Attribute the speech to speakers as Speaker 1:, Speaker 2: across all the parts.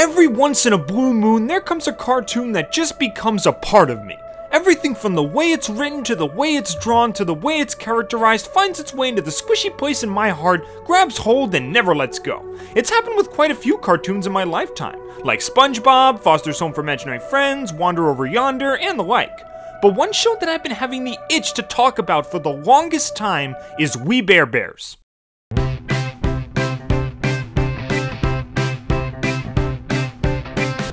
Speaker 1: Every once in a blue moon, there comes a cartoon that just becomes a part of me. Everything from the way it's written, to the way it's drawn, to the way it's characterized finds its way into the squishy place in my heart, grabs hold, and never lets go. It's happened with quite a few cartoons in my lifetime, like SpongeBob, Foster's Home for Imaginary Friends, Wander Over Yonder, and the like. But one show that I've been having the itch to talk about for the longest time is We Bare Bears.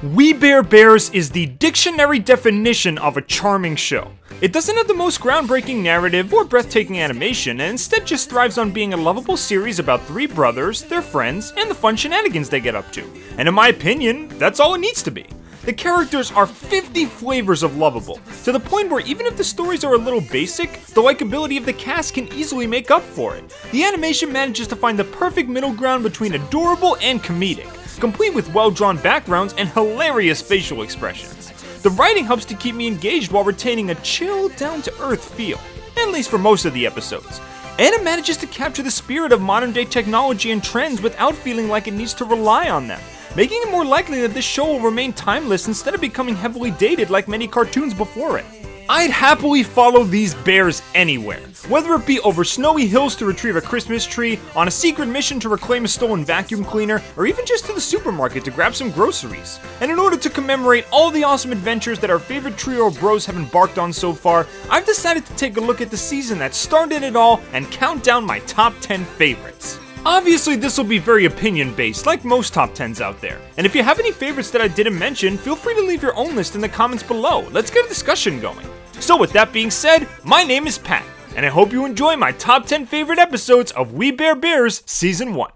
Speaker 1: We Bare Bears is the dictionary definition of a charming show. It doesn't have the most groundbreaking narrative or breathtaking animation, and instead just thrives on being a lovable series about three brothers, their friends, and the fun shenanigans they get up to. And in my opinion, that's all it needs to be. The characters are 50 flavors of lovable, to the point where even if the stories are a little basic, the likability of the cast can easily make up for it. The animation manages to find the perfect middle ground between adorable and comedic, complete with well-drawn backgrounds and hilarious facial expressions. The writing helps to keep me engaged while retaining a chill, down-to-earth feel, at least for most of the episodes. And it manages to capture the spirit of modern-day technology and trends without feeling like it needs to rely on them, making it more likely that this show will remain timeless instead of becoming heavily dated like many cartoons before it. I'd happily follow these bears anywhere, whether it be over snowy hills to retrieve a Christmas tree, on a secret mission to reclaim a stolen vacuum cleaner, or even just to the supermarket to grab some groceries. And in order to commemorate all the awesome adventures that our favorite trio of bros have embarked on so far, I've decided to take a look at the season that started it all and count down my top 10 favorites. Obviously, this will be very opinion-based, like most top 10s out there. And if you have any favorites that I didn't mention, feel free to leave your own list in the comments below. Let's get a discussion going. So with that being said, my name is Pat, and I hope you enjoy my top 10 favorite episodes of We Bare Bears Season 1.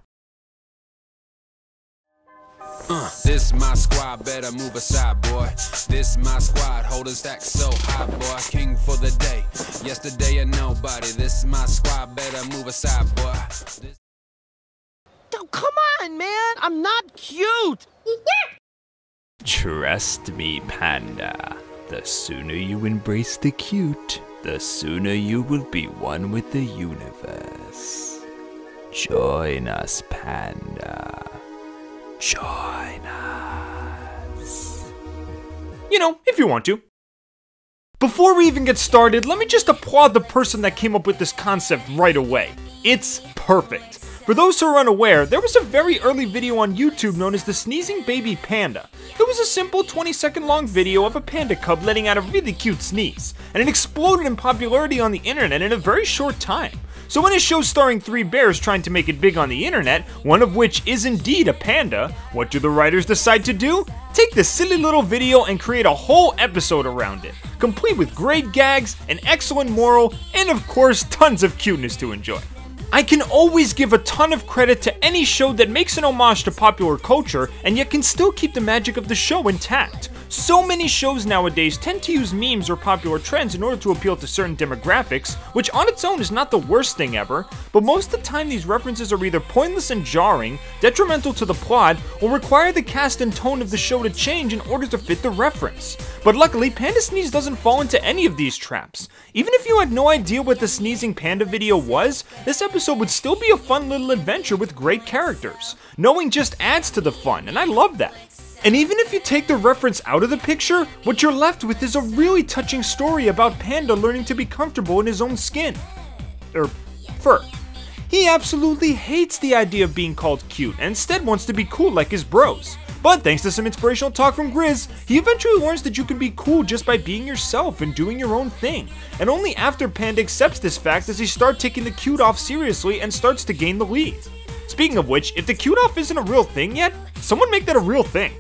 Speaker 2: This my squad, better move aside, boy. This my squad, holding stacks so high, boy. King for the day, yesterday and nobody. This my squad, better move aside, boy.
Speaker 3: Oh, come on, man! I'm not cute!
Speaker 1: Trust me, Panda. The sooner you embrace the cute, the sooner you will be one with the universe. Join us, Panda. Join us. You know, if you want to. Before we even get started, let me just applaud the person that came up with this concept right away. It's perfect. For those who are unaware, there was a very early video on YouTube known as the Sneezing Baby Panda. It was a simple 20-second long video of a panda cub letting out a really cute sneeze, and it exploded in popularity on the internet in a very short time. So when a show starring three bears trying to make it big on the internet, one of which is indeed a panda, what do the writers decide to do? Take this silly little video and create a whole episode around it, complete with great gags, an excellent moral, and of course tons of cuteness to enjoy. I can always give a ton of credit to any show that makes an homage to popular culture and yet can still keep the magic of the show intact. So many shows nowadays tend to use memes or popular trends in order to appeal to certain demographics, which on its own is not the worst thing ever, but most of the time these references are either pointless and jarring, detrimental to the plot, or require the cast and tone of the show to change in order to fit the reference. But luckily, Panda Sneeze doesn't fall into any of these traps. Even if you had no idea what the Sneezing Panda video was, this episode would still be a fun little adventure with great characters. Knowing just adds to the fun, and I love that. And even if you take the reference out of the picture, what you're left with is a really touching story about Panda learning to be comfortable in his own skin. Fur. He absolutely hates the idea of being called cute, and instead wants to be cool like his bros. But thanks to some inspirational talk from Grizz, he eventually learns that you can be cool just by being yourself and doing your own thing. And only after Panda accepts this fact does he start taking the cute off seriously and starts to gain the lead. Speaking of which, if the cute off isn't a real thing yet, someone make that a real thing.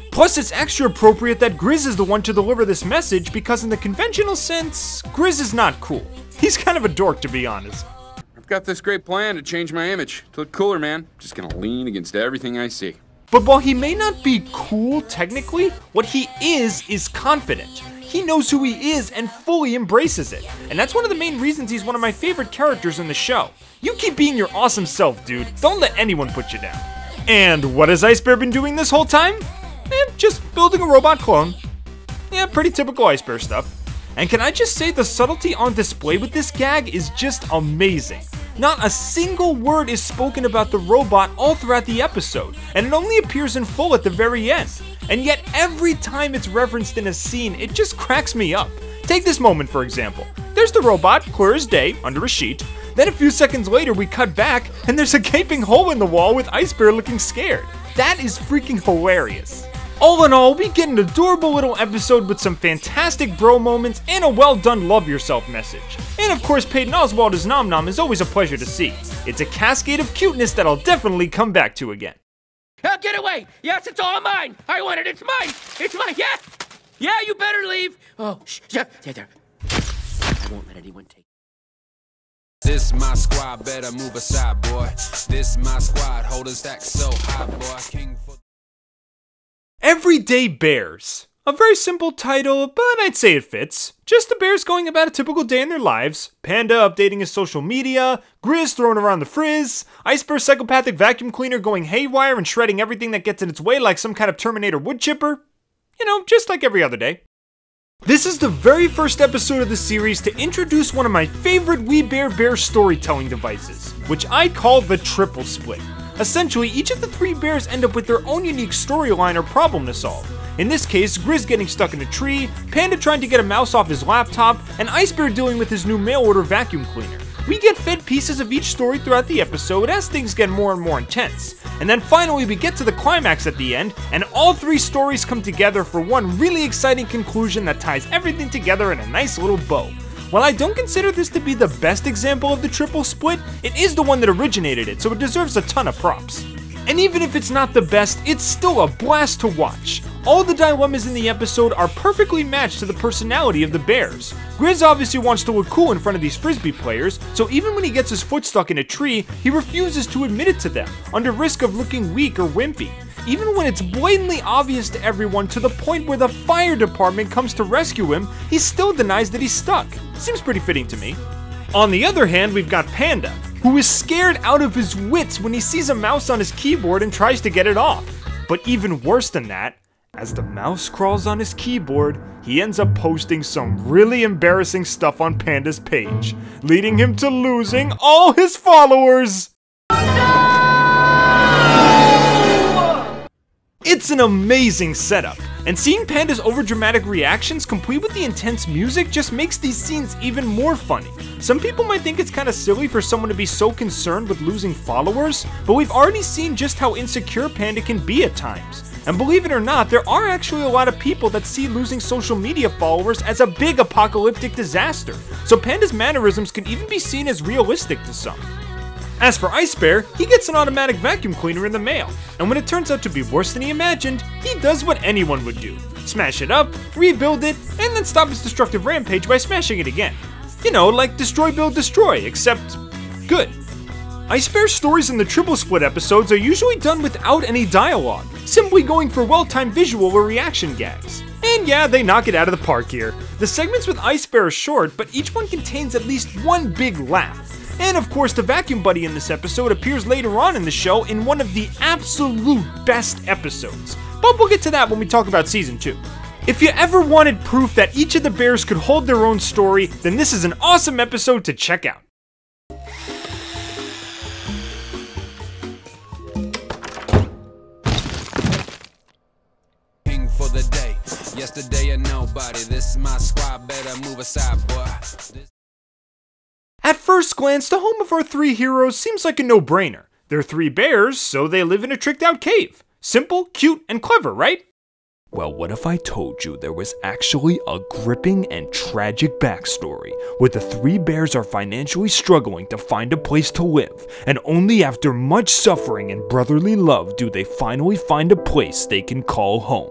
Speaker 1: Plus, it's extra appropriate that Grizz is the one to deliver this message because in the conventional sense, Grizz is not cool. He's kind of a dork, to be honest.
Speaker 4: I've got this great plan to change my image, to look cooler, man. Just gonna lean against everything I see.
Speaker 1: But while he may not be cool technically, what he is confident. He knows who he is and fully embraces it. And that's one of the main reasons he's one of my favorite characters in the show. You keep being your awesome self, dude. Don't let anyone put you down. And what has Ice Bear been doing this whole time? Just building a robot clone. Yeah, pretty typical Ice Bear stuff. And can I just say the subtlety on display with this gag is just amazing.
Speaker 5: not a single word is spoken about the robot all throughout the episode, and it only appears in full at the very end. And yet every time it's referenced in a scene, it just cracks me up. Take this moment for example. There's the robot, clear as day, under a sheet. Then a few seconds later we cut back, and there's a gaping hole in the wall with Ice Bear looking scared. That is freaking hilarious. All in all, we get an adorable little episode with some fantastic bro moments and a well done love yourself message. And of course Peyton Oswald as Nom Nom is always a pleasure to see. It's a cascade of cuteness that I'll definitely come back to again.
Speaker 3: Get away! Yes, it's all mine! I want it, it's mine! It's mine, yeah! Yeah, you better leave! Oh, shh, yeah, there. I won't let anyone take it.
Speaker 2: This my squad, better move aside, boy. This my squad, holding stacks so high, boy. King for
Speaker 5: Everyday Bears. A very simple title, but I'd say it fits. Just the bears going about a typical day in their lives. Panda updating his social media, Grizz throwing around the frizz, Ice Bear's psychopathic vacuum cleaner going haywire and shredding everything that gets in its way like some kind of Terminator wood chipper. You know, just like every other day. This is the very first episode of the series to introduce one of my favorite We Bare Bears storytelling devices, which I call the triple split. Essentially, each of the three bears end up with their own unique storyline or problem to solve. In this case, Grizz getting stuck in a tree, Panda trying to get a mouse off his laptop, and Ice Bear dealing with his new mail order vacuum cleaner. We get fed pieces of each story throughout the episode as things get more and more intense. And then finally we get to the climax at the end, and all three stories come together for one really exciting conclusion that ties everything together in a nice little bow. While I don't consider this to be the best example of the triple split, it is the one that originated it, so it deserves a ton of props. And even if it's not the best, it's still a blast to watch. All the dilemmas in the episode are perfectly matched to the personality of the bears. Grizz obviously wants to look cool in front of these frisbee players, so even when he gets his foot stuck in a tree, he refuses to admit it to them, under risk of looking weak or wimpy. Even when it's blatantly obvious to everyone to the point where the fire department comes to rescue him, he still denies that he's stuck. Seems pretty fitting to me. On the other hand, we've got Panda, who is scared out of his wits when he sees a mouse on his keyboard and tries to get it off. But even worse than that, as the mouse crawls on his keyboard, he ends up posting some really embarrassing stuff on Panda's page, leading him to losing all his followers! It's an amazing setup, and seeing Panda's overdramatic reactions complete with the intense music just makes these scenes even more funny. Some people might think it's kinda silly for someone to be so concerned with losing followers, but we've already seen just how insecure Panda can be at times. And believe it or not, there are actually a lot of people that see losing social media followers as a big apocalyptic disaster, so Panda's mannerisms can even be seen as realistic to some. As for Ice Bear, he gets an automatic vacuum cleaner in the mail, and when it turns out to be worse than he imagined, he does what anyone would do. Smash it up, rebuild it, and then stop his destructive rampage by smashing it again. You know, like Destroy Build Destroy, except good. Ice Bear's stories in the triple split episodes are usually done without any dialogue, simply going for well-timed visual or reaction gags. And yeah, they knock it out of the park here. The segments with Ice Bear are short, but each one contains at least one big laugh. And of course, the vacuum buddy in this episode appears later on in the show in one of the absolute best episodes. But we'll get to that when we talk about season 2. If you ever wanted proof that each of the bears could hold their own story, then this is an awesome episode to check out.
Speaker 2: king for the day. Yesterday or nobody. This my squad, better move aside, boy.
Speaker 5: At first glance, the home of our three heroes seems like a no-brainer. They're three bears, so they live in a tricked-out cave. Simple, cute, and clever, right?
Speaker 1: Well, what if I told you there was actually a gripping and tragic backstory where the three bears are financially struggling to find a place to live, and only after much suffering and brotherly love do they finally find a place they can call home?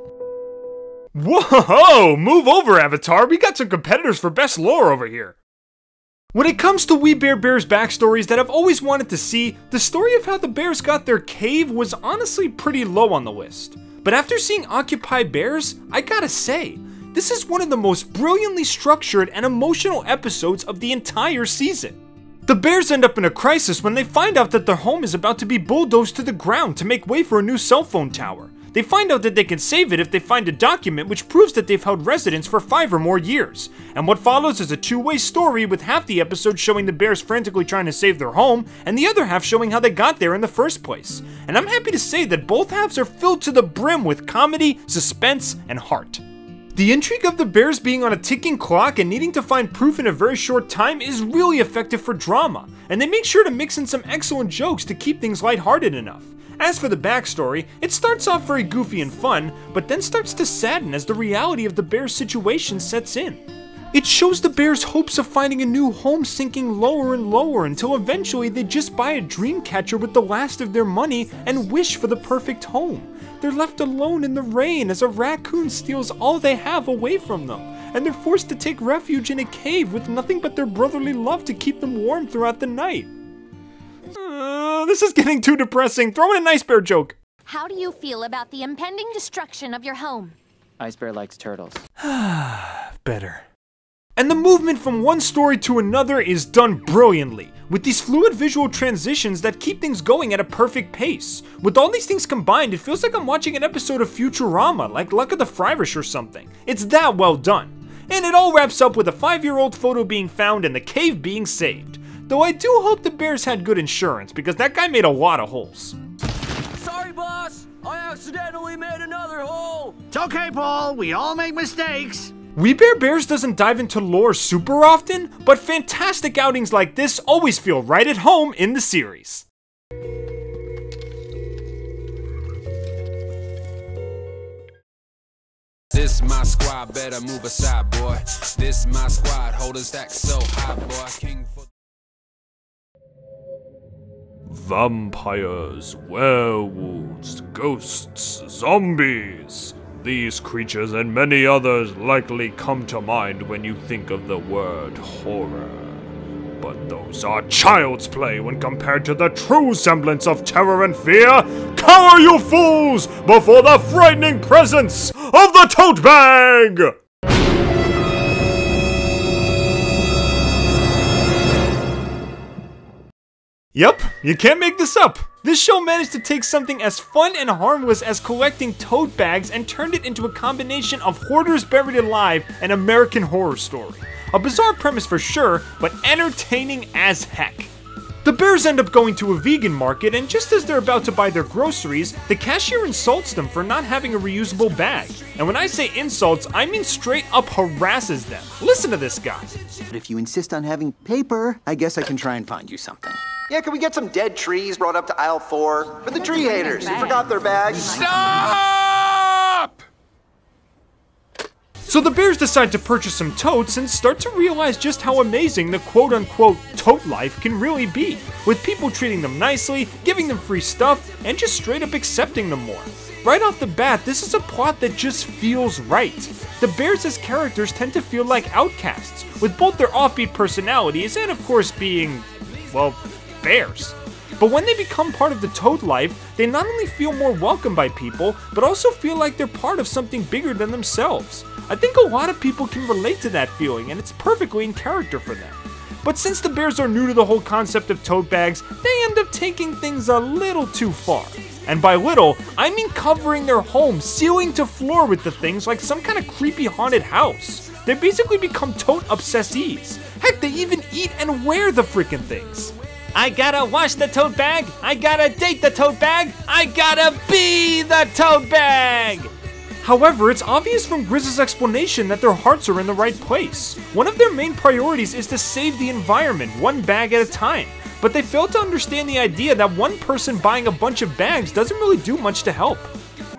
Speaker 5: Whoa! Move over, Avatar! We got some competitors for best lore over here! When it comes to We Bare Bears backstories that I've always wanted to see, the story of how the bears got their cave was honestly pretty low on the list. But after seeing Occupy Bears, I gotta say, this is one of the most brilliantly structured and emotional episodes of the entire season. The bears end up in a crisis when they find out that their home is about to be bulldozed to the ground to make way for a new cell phone tower. They find out that they can save it if they find a document which proves that they've held residence for 5 or more years. And what follows is a two-way story with half the episode showing the bears frantically trying to save their home, and the other half showing how they got there in the first place. And I'm happy to say that both halves are filled to the brim with comedy, suspense, and heart. The intrigue of the bears being on a ticking clock and needing to find proof in a very short time is really effective for drama, and they make sure to mix in some excellent jokes to keep things lighthearted enough. As for the backstory, it starts off very goofy and fun, but then starts to sadden as the reality of the bears' situation sets in. It shows the bears' hopes of finding a new home sinking lower and lower until eventually they just buy a dream catcher with the last of their money and wish for the perfect home. They're left alone in the rain as a raccoon steals all they have away from them, and they're forced to take refuge in a cave with nothing but their brotherly love to keep them warm throughout the night. This is getting too depressing. Throw in a nice bear joke.
Speaker 6: How do you feel about the impending destruction of your home?
Speaker 7: Ice Bear likes turtles.
Speaker 5: Better. And the movement from one story to another is done brilliantly, with these fluid visual transitions that keep things going at a perfect pace. With all these things combined, it feels like I'm watching an episode of Futurama, like Luck of the Friarish or something. It's that well done. And it all wraps up with a 5-year-old photo being found and the cave being saved. Though I do hope the bears had good insurance, because that guy made a lot of holes.
Speaker 8: Sorry, boss! I accidentally made another hole!
Speaker 9: It's okay, Paul. We all make mistakes.
Speaker 5: We Bare Bears doesn't dive into lore super often, but fantastic outings like this always feel right at home in the series.
Speaker 2: This my squad, better move aside, boy. This my squad, holding stacks so high, boy. King for
Speaker 1: Vampires, werewolves, ghosts, zombies. These creatures and many others likely come to mind when you think of the word horror. But those are child's play when compared to the true semblance of terror and fear. Cower, you fools, before the frightening presence of the tote bag! Yep, you can't make this up. This show managed to take something as fun and harmless as collecting tote bags and turned it into a combination of Hoarders Buried Alive and American Horror Story. A bizarre premise for sure, but entertaining as heck. The bears end up going to a vegan market, and just as they're about to buy their groceries, the cashier insults them for not having a reusable bag. And when I say insults, I mean straight up harasses them. Listen to this guy.
Speaker 10: But if you insist on having paper, I guess I can try and find you something. Yeah, can we get some dead trees brought up to aisle 4? For the tree haters who forgot their bags.
Speaker 4: Stop!
Speaker 5: So the bears decide to purchase some totes and start to realize just how amazing the quote-unquote tote life can really be, with people treating them nicely, giving them free stuff, and just straight up accepting them more. Right off the bat, this is a plot that just feels right. The bears as characters tend to feel like outcasts, with both their offbeat personalities and of course being, well, bears. But when they become part of the toad life, they not only feel more welcome by people, but also feel like they're part of something bigger than themselves. I think a lot of people can relate to that feeling, and it's perfectly in character for them. But since the bears are new to the whole concept of tote bags, they end up taking things a little too far. And by little, I mean covering their home, ceiling to floor with the things like some kind of creepy haunted house. They basically become tote obsessees. Heck, they even eat and wear the freaking things. I gotta wash the tote bag, I gotta date the tote bag, I gotta be the tote bag! However, it's obvious from Grizz's explanation that their hearts are in the right place. One of their main priorities is to save the environment, one bag at a time. But they fail to understand the idea that one person buying a bunch of bags doesn't really do much to help.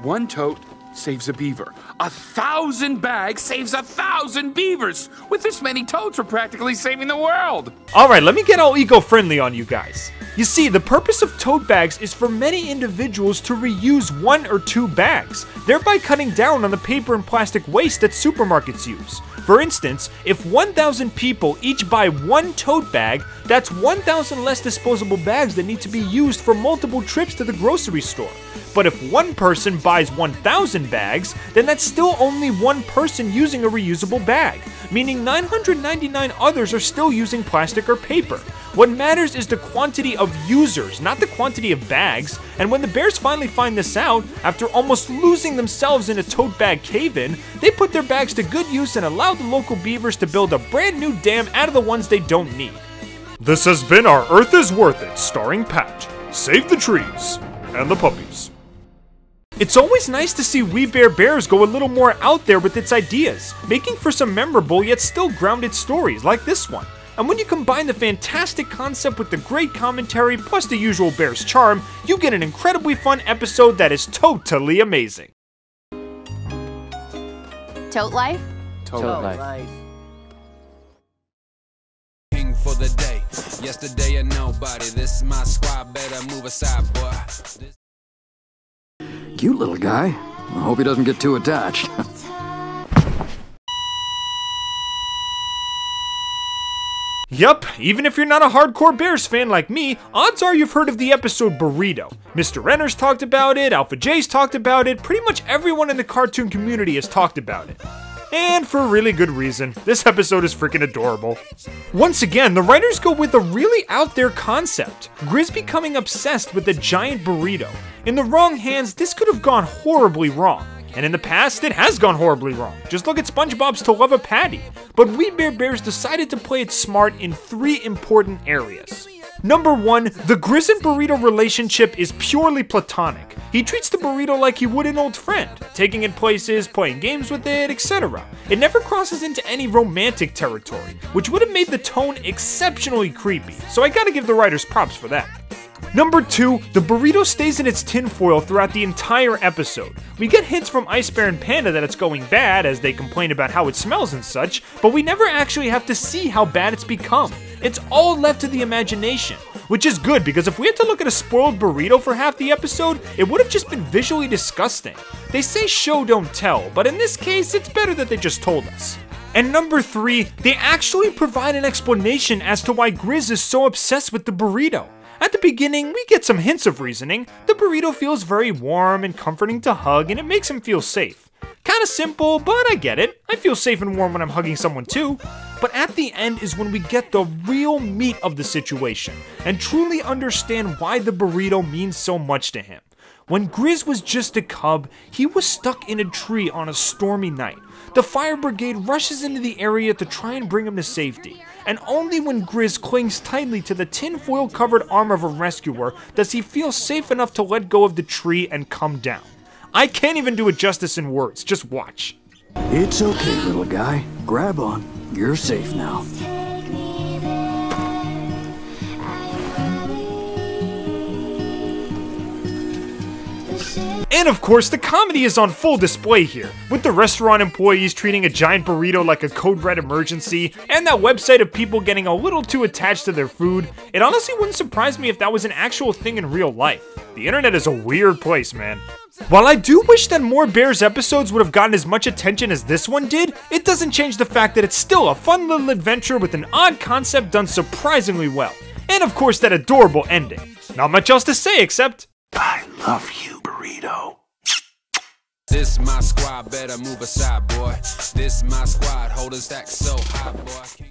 Speaker 4: One tote saves a beaver. 1,000 bags saves 1,000 beavers. With this many totes, we're practically saving the world.
Speaker 5: Alright, let me get all eco-friendly on you guys. You see, the purpose of tote bags is for many individuals to reuse 1 or 2 bags, thereby cutting down on the paper and plastic waste that supermarkets use. For instance, if 1,000 people each buy 1 tote bag, that's 1,000 less disposable bags that need to be used for multiple trips to the grocery store. But if one person buys 1,000 bags, then that's still only one person using a reusable bag, meaning 999 others are still using plastic or paper. What matters is the quantity of users, not the quantity of bags, and when the bears finally find this out, after almost losing themselves in a tote bag cave-in, they put their bags to good use and allow the local beavers to build a brand new dam out of the ones they don't need.
Speaker 7: This has been our Earth is Worth It, starring Pat. Save the trees and the puppies.
Speaker 5: It's always nice to see We Bare Bears go a little more out there with its ideas, making for some memorable yet still grounded stories like this one. And when you combine the fantastic concept with the great commentary plus the usual Bears charm, you get an incredibly fun episode that is totally amazing.
Speaker 6: Tote life?
Speaker 3: Tote life.
Speaker 2: King for the day. Yesterday and nobody. This is my squad. Better move aside, boy.
Speaker 11: Cute little guy. I hope he doesn't get too attached.
Speaker 5: Yup, even if you're not a hardcore Bears fan like me, odds are you've heard of the episode Burrito. Mr. Renner's talked about it, Alpha J's talked about it, pretty much everyone in the cartoon community has talked about it. And for a really good reason. This episode is freaking adorable. Once again, the writers go with a really out there concept. Grizz becoming obsessed with a giant burrito. In the wrong hands, this could have gone horribly wrong. And in the past, it has gone horribly wrong. Just look at SpongeBob's To Love a Patty. But We Bare Bears decided to play it smart in 3 important areas. Number 1, the Grizz and Burrito relationship is purely platonic. He treats the burrito like he would an old friend, taking it places, playing games with it, etc. It never crosses into any romantic territory, which would have made the tone exceptionally creepy, so I gotta give the writers props for that. Number 2, the burrito stays in its tinfoil throughout the entire episode. We get hints from Ice Bear and Panda that it's going bad as they complain about how it smells and such, but we never actually have to see how bad it's become. It's all left to the imagination, which is good because if we had to look at a spoiled burrito for half the episode, it would have just been visually disgusting. They say show don't tell, but in this case, it's better that they just told us. And number 3, they actually provide an explanation as to why Grizz is so obsessed with the burrito. At the beginning, we get some hints of reasoning. The burrito feels very warm and comforting to hug, and it makes him feel safe. Kinda simple, but I get it. I feel safe and warm when I'm hugging someone too. But at the end is when we get the real meat of the situation, and truly understand why the burrito means so much to him. When Grizz was just a cub, he was stuck in a tree on a stormy night. The fire brigade rushes into the area to try and bring him to safety. And only when Grizz clings tightly to the tinfoil covered arm of a rescuer does he feel safe enough to let go of the tree and come down. I can't even do it justice in words, just watch.
Speaker 11: It's okay, little guy. Grab on. You're safe now.
Speaker 5: And of course, the comedy is on full display here, with the restaurant employees treating a giant burrito like a code red emergency, and that website of people getting a little too attached to their food. It honestly wouldn't surprise me if that was an actual thing in real life. The internet is a weird place, man. While I do wish that more Bears episodes would have gotten as much attention as this one did, it doesn't change the fact that it's still a fun little adventure with an odd concept done surprisingly well. And of course, that adorable ending. Not much else to say except,
Speaker 12: I love you, burrito.
Speaker 2: This my squad, better move aside, boy. This my squad, holding stacks so high, boy.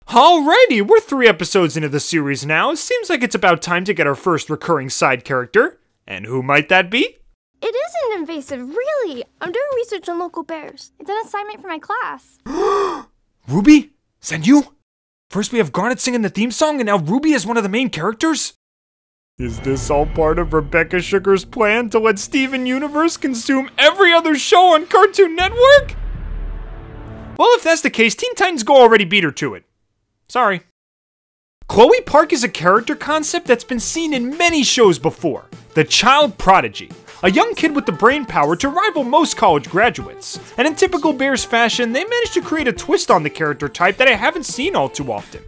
Speaker 5: Alrighty, we're 3 episodes into the series now. Seems like it's about time to get our first recurring side character. And who might that be?
Speaker 13: It isn't invasive, really. I'm doing research on local bears. It's an assignment for my class.
Speaker 5: Ruby? Is that you? First we have Garnet singing the theme song, and now Ruby is one of the main characters? Is this all part of Rebecca Sugar's plan to let Steven Universe consume every other show on Cartoon Network? Well, if that's the case, Teen Titans Go already beat her to it. Sorry. Chloe Park is a character concept that's been seen in many shows before. The child prodigy. A young kid with the brain power to rival most college graduates. And in typical Bears fashion, they managed to create a twist on the character type that I haven't seen all too often.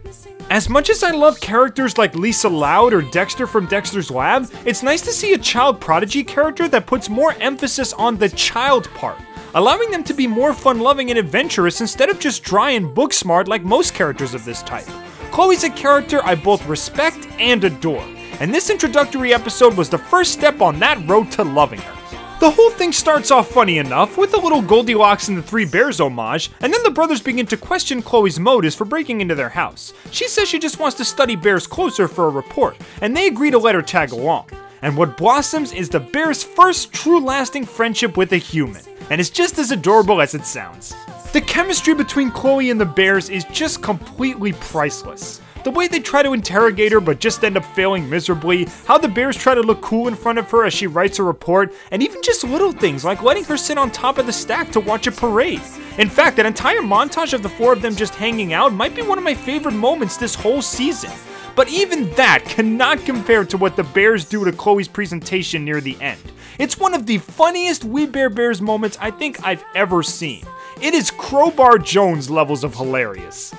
Speaker 5: As much as I love characters like Lisa Loud or Dexter from Dexter's Lab, it's nice to see a child prodigy character that puts more emphasis on the child part, allowing them to be more fun-loving and adventurous instead of just dry and book-smart like most characters of this type. Chloe's a character I both respect and adore. and this introductory episode was the first step on that road to loving her. The whole thing starts off funny enough, with a little Goldilocks and the Three Bears homage, and then the brothers begin to question Chloe's motives for breaking into their house. She says she just wants to study bears closer for a report, and they agree to let her tag along. And what blossoms is the bear's first true lasting friendship with a human, and it's just as adorable as it sounds. The chemistry between Chloe and the bears is just completely priceless. The way they try to interrogate her but just end up failing miserably, how the bears try to look cool in front of her as she writes a report, and even just little things like letting her sit on top of the stack to watch a parade. In fact, that entire montage of the four of them just hanging out might be one of my favorite moments this whole season. But even that cannot compare to what the bears do to Chloe's presentation near the end. It's one of the funniest We Bare Bears moments I think I've ever seen. It is Crowbar Jones levels of hilarious.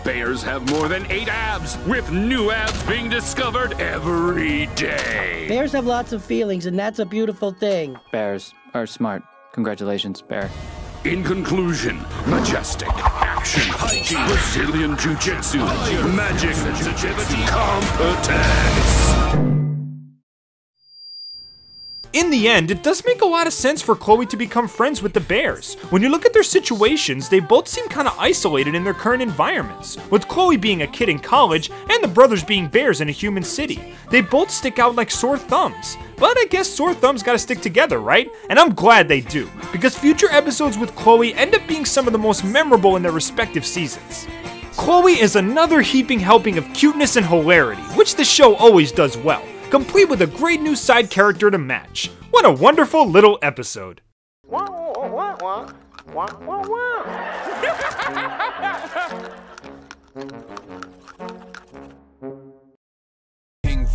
Speaker 4: Bears have more than 8 abs, with new abs being discovered every day.
Speaker 14: Bears have lots of feelings, and that's a beautiful thing.
Speaker 15: Bears are smart. Congratulations, Bear.
Speaker 4: In conclusion, majestic, action, hygiene, Brazilian jiu-jitsu, magic, sensitivity, competence.
Speaker 5: In the end, it does make a lot of sense for Chloe to become friends with the bears. When you look at their situations, they both seem kind of isolated in their current environments, with Chloe being a kid in college and the brothers being bears in a human city. They both stick out like sore thumbs. But I guess sore thumbs gotta stick together, right? And I'm glad they do, because future episodes with Chloe end up being some of the most memorable in their respective seasons. Chloe is another heaping helping of cuteness and hilarity, which the show always does well, complete with a great new side character to match. What a wonderful little episode.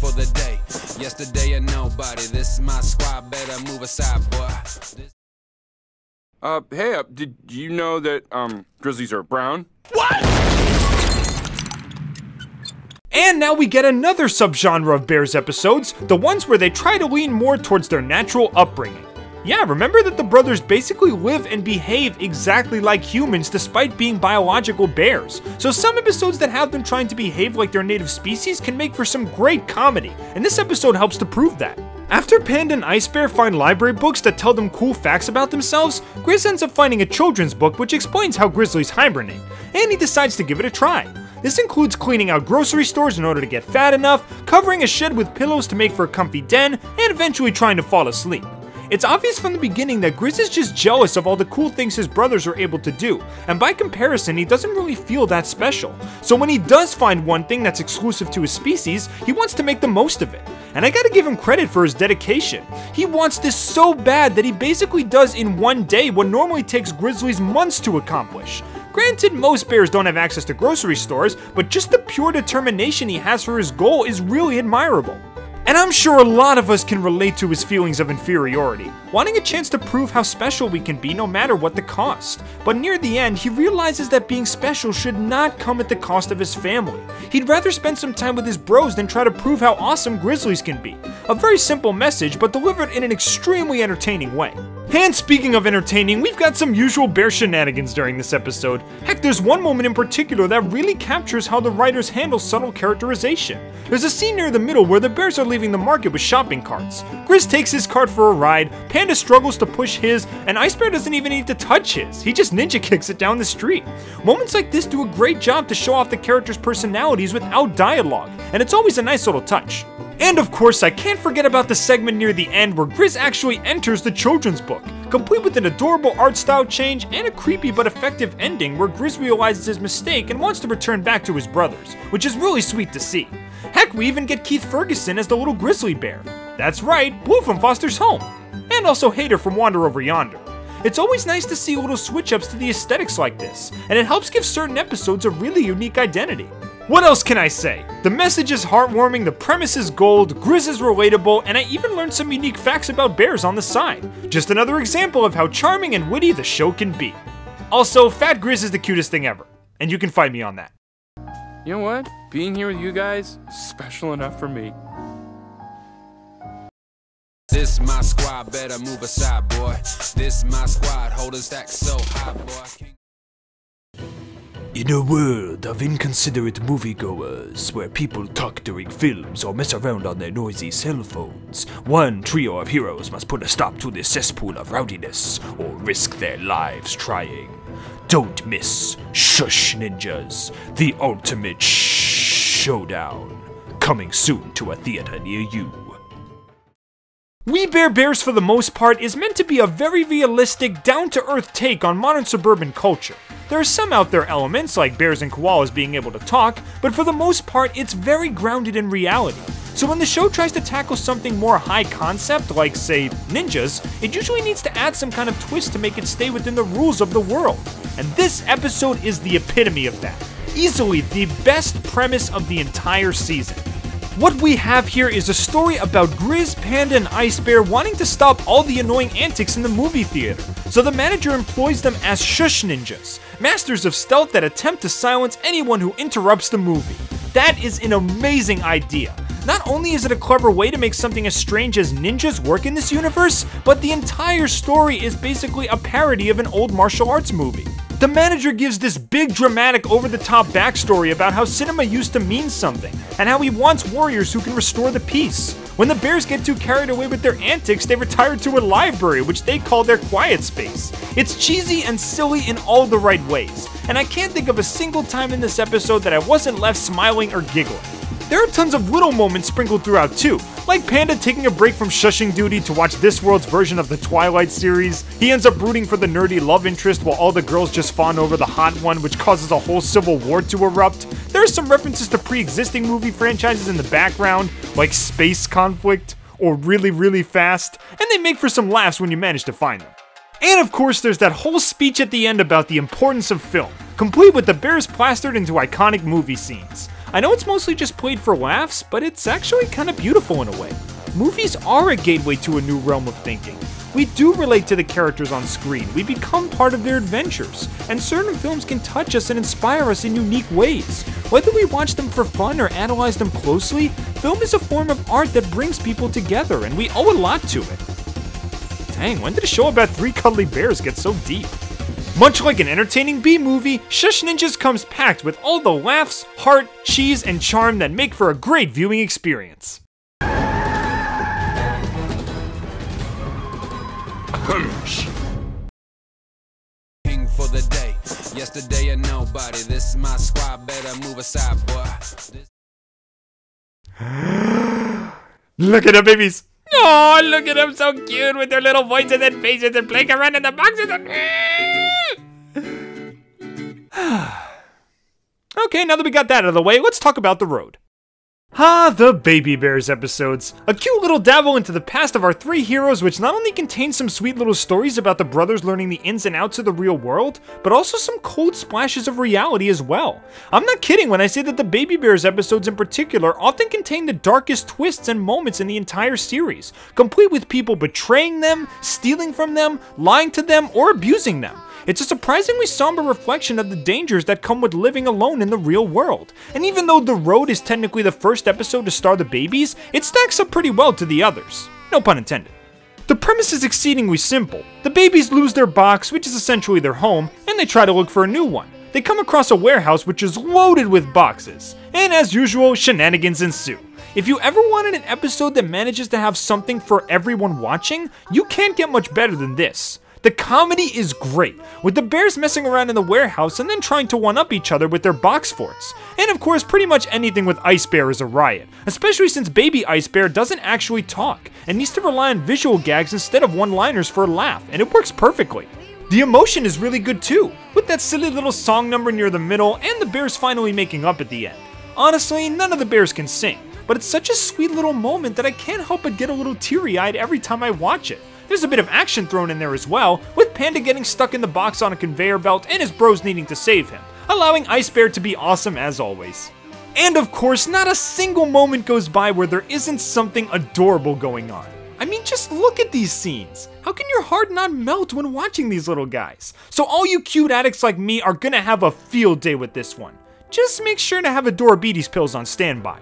Speaker 2: For the day, yesterday and nobody. This my squad, better move aside, boy.
Speaker 4: Hey, did you know that, grizzlies are brown?
Speaker 5: And now we get another subgenre of Bears episodes, the ones where they try to lean more towards their natural upbringing. Yeah, remember that the brothers basically live and behave exactly like humans despite being biological bears. So some episodes that have them trying to behave like their native species can make for some great comedy, and this episode helps to prove that. After Panda and Ice Bear find library books that tell them cool facts about themselves, Grizz ends up finding a children's book which explains how grizzlies hibernate, and he decides to give it a try. This includes cleaning out grocery stores in order to get fat enough, covering a shed with pillows to make for a comfy den, and eventually trying to fall asleep. It's obvious from the beginning that Grizz is just jealous of all the cool things his brothers are able to do, and by comparison, he doesn't really feel that special. So when he does find one thing that's exclusive to his species, he wants to make the most of it. And I gotta give him credit for his dedication. He wants this so bad that he basically does in one day what normally takes grizzlies months to accomplish. Granted, most bears don't have access to grocery stores, but just the pure determination he has for his goal is really admirable. And I'm sure a lot of us can relate to his feelings of inferiority, wanting a chance to prove how special we can be no matter what the cost. But near the end, he realizes that being special should not come at the cost of his family. He'd rather spend some time with his bros than try to prove how awesome grizzlies can be. A very simple message, but delivered in an extremely entertaining way. And speaking of entertaining, we've got some usual bear shenanigans during this episode. Heck, there's one moment in particular that really captures how the writers handle subtle characterization. There's a scene near the middle where the bears are leaving the market with shopping carts. Grizz takes his cart for a ride, Panda struggles to push his, and Ice Bear doesn't even need to touch his. He just ninja kicks it down the street. Moments like this do a great job to show off the characters' personalities without dialogue, and it's always a nice little touch. And of course, I can't forget about the segment near the end where Grizz actually enters the children's book, complete with an adorable art style change and a creepy but effective ending where Grizz realizes his mistake and wants to return back to his brothers, which is really sweet to see. Heck, we even get Keith Ferguson as the little grizzly bear. That's right, Blue from Foster's Home. And also Hater from Wander Over Yonder. It's always nice to see little switch-ups to the aesthetics like this, and it helps give certain episodes a really unique identity. What else can I say? The message is heartwarming, the premise is gold, Grizz is relatable, and I even learned some unique facts about bears on the side. Just another example of how charming and witty the show can be. Also, Fat Grizz is the cutest thing ever, and you can find me on that.
Speaker 4: You know what? Being here with you guys is special enough for me.
Speaker 2: This my squad, better move aside, boy. This my squad, hold a stack so high, boy.
Speaker 1: In a world of inconsiderate moviegoers, where people talk during films or mess around on their noisy cell phones, one trio of heroes must put a stop to this cesspool of rowdiness, or risk their lives trying. Don't miss Shush Ninjas, the ultimate showdown, coming soon to a theater near you. We Bare Bears, for the most part, is meant to be a very realistic, down-to-earth take on modern suburban culture. There are some out there elements, like bears and koalas being able to talk, but for the most part, it's very grounded in reality. So when the show tries to tackle something more high concept, like, say, ninjas, it usually needs to add some kind of twist to make it stay within the rules of the world. And this episode is the epitome of that. Easily the best premise of the entire season. What we have here is a story about Grizz, Panda, and Ice Bear wanting to stop all the annoying antics in the movie theater, so the manager employs them as Shush Ninjas, masters of stealth that attempt to silence anyone who interrupts the movie. That is an amazing idea. Not only is it a clever way to make something as strange as ninjas work in this universe, but the entire story is basically a parody of an old martial arts movie. The manager gives this big, dramatic, over-the-top backstory about how cinema used to mean something, and how he wants warriors who can restore the peace. When the bears get too carried away with their antics, they retire to a library, which they call their quiet space. It's cheesy and silly in all the right ways, and I can't think of a single time in this episode that I wasn't left smiling or giggling. There are tons of little moments sprinkled throughout too, like Panda taking a break from shushing duty to watch this world's version of the Twilight series. He ends up rooting for the nerdy love interest while all the girls just fawn over the hot one, which causes a whole civil war to erupt. There are some references to pre-existing movie franchises in the background, like Space Conflict or Really Really Fast, and they make for some laughs when you manage to find them. And of course, there's that whole speech at the end about the importance of film, complete with the bears plastered into iconic movie scenes. I know it's mostly just played for laughs, but it's actually kind of beautiful in a way. Movies are a gateway to a new realm of thinking. We do relate to the characters on screen, we become part of their adventures, and certain films can touch us and inspire us in unique ways. Whether we watch them for fun or analyze them closely, film is a form of art that brings people together, and we owe a lot to it. Dang, when did a show about 3 cuddly bears get so deep? Much like an entertaining B-movie, Shush Ninjas comes packed with all the laughs, heart, cheese, and charm that make for a great viewing experience.
Speaker 2: King for the day. Yesterday or nobody. This my squad, better move aside, boy.
Speaker 5: Look at the babies! Oh, look at them, so cute with their little voices and faces and playing around in the boxes and... Okay, now that we got that out of the way, let's talk about the road. The Baby Bears episodes. A cute little dabble into the past of our 3 heroes, which not only contains some sweet little stories about the brothers learning the ins and outs of the real world, but also some cold splashes of reality as well. I'm not kidding when I say that the Baby Bears episodes in particular often contain the darkest twists and moments in the entire series, complete with people betraying them, stealing from them, lying to them, or abusing them. It's a surprisingly somber reflection of the dangers that come with living alone in the real world. And even though The Road is technically the first episode to star the babies, it stacks up pretty well to the others. No pun intended. The premise is exceedingly simple. The babies lose their box, which is essentially their home, and they try to look for a new one. They come across a warehouse which is loaded with boxes. And as usual, shenanigans ensue. If you ever wanted an episode that manages to have something for everyone watching, you can't get much better than this. The comedy is great, with the bears messing around in the warehouse and then trying to one-up each other with their box forts. And of course, pretty much anything with Ice Bear is a riot, especially since baby Ice Bear doesn't actually talk, and needs to rely on visual gags instead of one-liners for a laugh, and it works perfectly. The emotion is really good too, with that silly little song number near the middle and the bears finally making up at the end. Honestly, none of the bears can sing, but it's such a sweet little moment that I can't help but get a little teary-eyed every time I watch it. There's a bit of action thrown in there as well, with Panda getting stuck in the box on a conveyor belt and his bros needing to save him, allowing Ice Bear to be awesome as always. And of course, not a single moment goes by where there isn't something adorable going on. I mean, just look at these scenes. How can your heart not melt when watching these little guys? So all you cute addicts like me are gonna have a field day with this one. Just make sure to have Adorabetes pills on standby.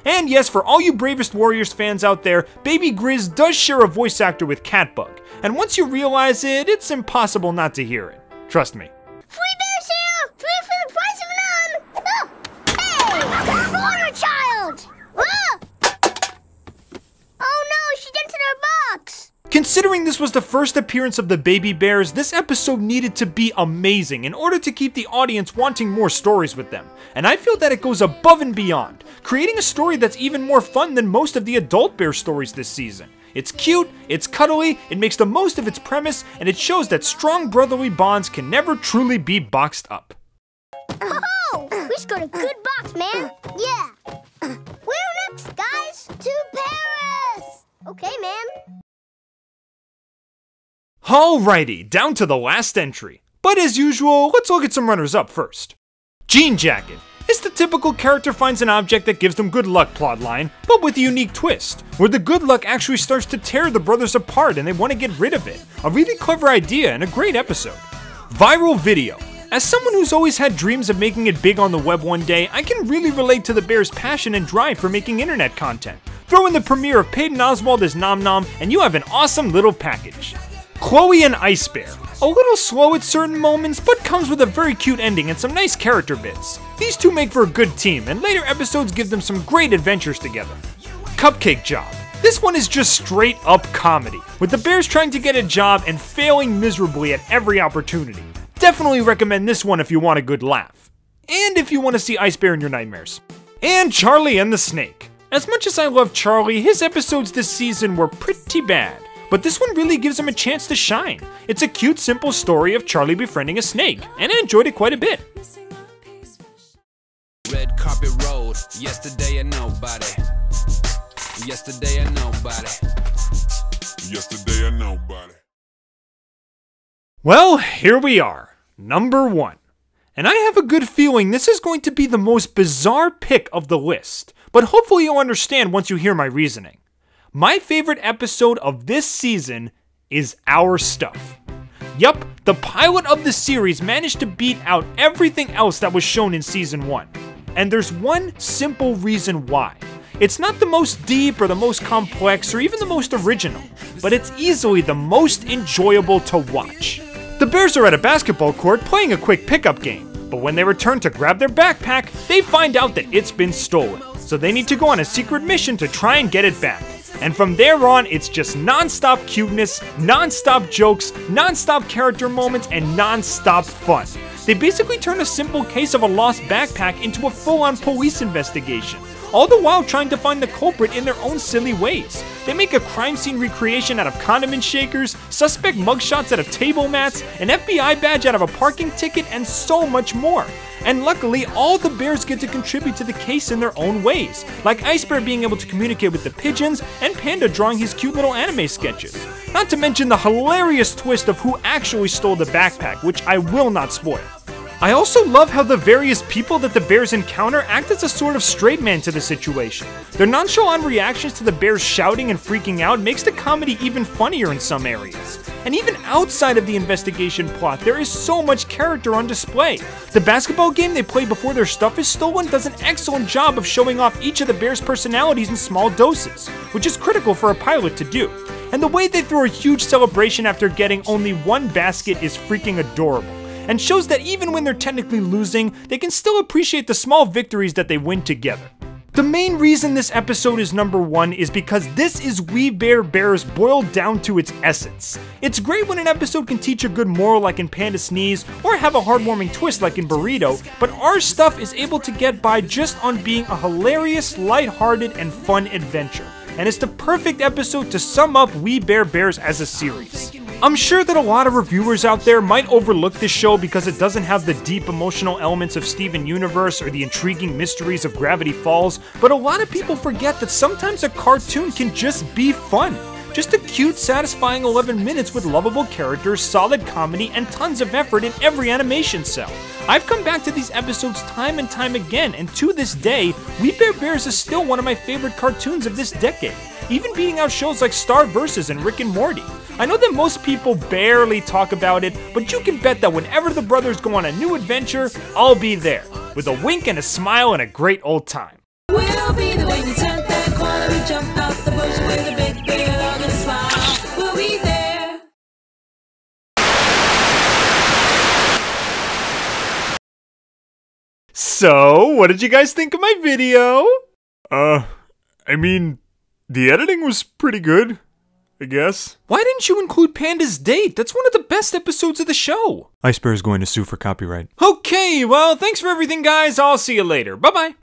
Speaker 5: And yes, for all you Bravest Warriors fans out there, Baby Grizz does share a voice actor with Catbug, and once you realize it, it's impossible not to hear it. Trust me.
Speaker 13: Free bears here! 3 for the price of
Speaker 5: Considering this was the first appearance of the baby bears, this episode needed to be amazing in order to keep the audience wanting more stories with them, and I feel that it goes above and beyond, creating a story that's even more fun than most of the adult bear stories this season. It's cute, it's cuddly, it makes the most of its premise, and it shows that strong brotherly bonds can never truly be boxed up.
Speaker 16: Oh, we should go to Good Box, man. Yeah. Where next, guys? To Paris. Okay, man.
Speaker 5: Alrighty, down to the last entry. But as usual, let's look at some runners-up first. Jean Jacket. It's the typical character finds an object that gives them good luck plotline, but with a unique twist, where the good luck actually starts to tear the brothers apart and they want to get rid of it. A really clever idea and a great episode. Viral video. As someone who's always had dreams of making it big on the web one day, I can really relate to the bear's passion and drive for making internet content. Throw in the premiere of Peyton Oswald as Nom Nom, and you have an awesome little package. Chloe and Ice Bear. A little slow at certain moments, but comes with a very cute ending and some nice character bits. These two make for a good team, and later episodes give them some great adventures together. Cupcake Job. This one is just straight up comedy, with the bears trying to get a job and failing miserably at every opportunity. Definitely recommend this one if you want a good laugh. And if you want to see Ice Bear in your nightmares. And Charlie and the Snake. As much as I love Charlie, his episodes this season were pretty bad. But this one really gives him a chance to shine. It's a cute, simple story of Charlie befriending a snake, and I enjoyed it quite a bit.
Speaker 2: Red carpet road, yesterday and nobody. Yesterday and nobody. Yesterday and nobody.
Speaker 5: Well, here we are, number 1. And I have a good feeling this is going to be the most bizarre pick of the list, but hopefully you'll understand once you hear my reasoning. My favorite episode of this season is Our Stuff. Yup, the pilot of the series managed to beat out everything else that was shown in season 1. And there's one simple reason why. It's not the most deep or the most complex or even the most original, but it's easily the most enjoyable to watch. The bears are at a basketball court playing a quick pickup game, but when they return to grab their backpack, they find out that it's been stolen. So they need to go on a secret mission to try and get it back. And from there on, it's just non-stop cuteness, non-stop jokes, non-stop character moments, and non-stop fun. They basically turn a simple case of a lost backpack into a full-on police investigation, all the while trying to find the culprit in their own silly ways. They make a crime scene recreation out of condiment shakers, suspect mugshots out of table mats, an FBI badge out of a parking ticket, and so much more. And luckily, all the bears get to contribute to the case in their own ways, like Ice Bear being able to communicate with the pigeons, and Panda drawing his cute little anime sketches. Not to mention the hilarious twist of who actually stole the backpack, which I will not spoil. I also love how the various people that the bears encounter act as a sort of straight man to the situation. Their nonchalant reactions to the bears shouting and freaking out makes the comedy even funnier in some areas. And even outside of the investigation plot, there is so much character on display. The basketball game they play before their stuff is stolen does an excellent job of showing off each of the bears' personalities in small doses, which is critical for a pilot to do. And the way they throw a huge celebration after getting only one basket is freaking adorable, and shows that even when they're technically losing, they can still appreciate the small victories that they win together. The main reason this episode is number 1 is because this is We Bare Bears boiled down to its essence. It's great when an episode can teach a good moral like in Panda Sneeze, or have a heartwarming twist like in Burrito, but Our Stuff is able to get by just on being a hilarious, lighthearted, and fun adventure. And it's the perfect episode to sum up We Bare Bears as a series. I'm sure that a lot of reviewers out there might overlook this show because it doesn't have the deep emotional elements of Steven Universe or the intriguing mysteries of Gravity Falls, but a lot of people forget that sometimes a cartoon can just be fun. Just a cute, satisfying 11 minutes with lovable characters, solid comedy, and tons of effort in every animation cell. I've come back to these episodes time and time again, and to this day, We Bare Bears is still one of my favorite cartoons of this decade, even beating out shows like Star Vs. and Rick and Morty. I know that most people barely talk about it, but you can bet that whenever the brothers go on a new adventure, I'll be there, with a wink and a smile and a great old time.
Speaker 17: We'll be the way you turn that corner, we jump out the bush with a big beard on a smile. We'll be there.
Speaker 5: So, what did you guys think of my video? I mean, the editing was pretty good. I guess. Why didn't you include Panda's date? That's one of the best episodes of the show. Ice Bear is going to sue for copyright. Okay, well, thanks for everything, guys. I'll see you later. Bye-bye.